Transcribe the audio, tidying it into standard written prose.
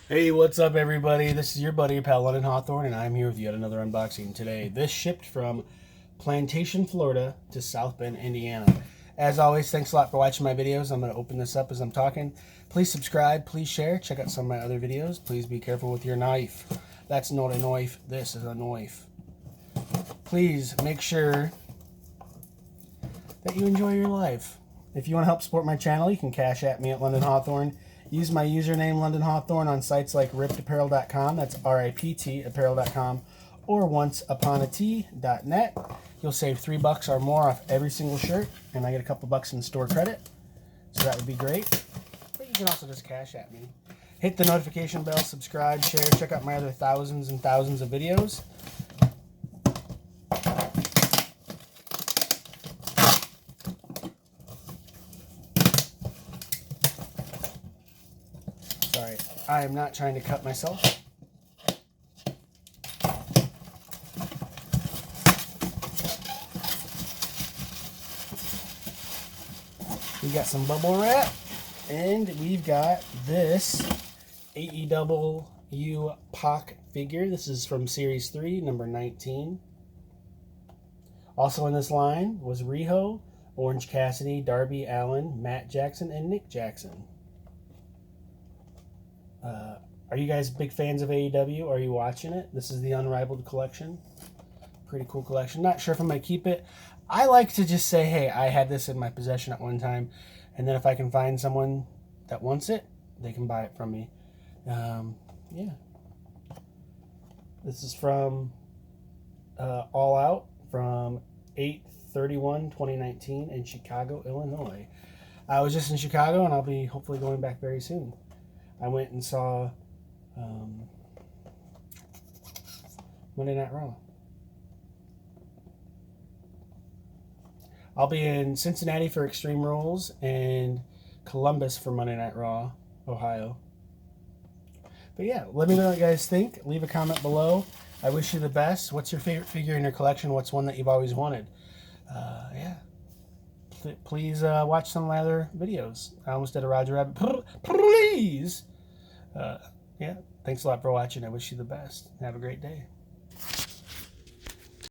Hey, what's up, everybody? This is your buddy, pal London Hawthorne, and I'm here with yet another unboxing today. This shipped from Plantation, Florida to South Bend, Indiana. As always, thanks a lot for watching my videos. I'm going to open this up as I'm talking. Please subscribe, please share, check out some of my other videos. Please be careful with your knife. That's not a knife, this is a knife. Please make sure that you enjoy your life. If you want to help support my channel, you can cash at me at London Hawthorne. Use my username London Hawthorne on sites like riptapparel.com, that's RIPT apparel.com, or onceuponat.net. You'll save $3 or more off every single shirt, and I get a couple bucks in store credit, so that would be great. But you can also just cash at me. Hit the notification bell, subscribe, share, check out my other thousands and thousands of videos. Sorry, I am not trying to cut myself. We got some bubble wrap, and we've got this AEW PAC figure. This is from Series 3, number 19. Also in this line was Riho, Orange Cassidy, Darby Allin, Matt Jackson, and Nick Jackson. Are you guys big fans of AEW? Are you watching it? This is the Unrivaled collection. Pretty cool collection. Not sure if I'm going to keep it. I like to just say, hey, I had this in my possession at one time, and then if I can find someone that wants it, they can buy it from me. Yeah. This is from All Out from 8/31/2019 in Chicago, Illinois. I was just in Chicago, and I'll be hopefully going back very soon. I went and saw Monday Night Raw. I'll be in Cincinnati for Extreme Rules and Columbus for Monday Night Raw, Ohio. But yeah, let me know what you guys think. Leave a comment below. I wish you the best. What's your favorite figure in your collection? What's one that you've always wanted? Yeah. Please watch some of my other videos. I almost did a Roger Rabbit. Please. Yeah. Thanks a lot for watching. I wish you the best. Have a great day.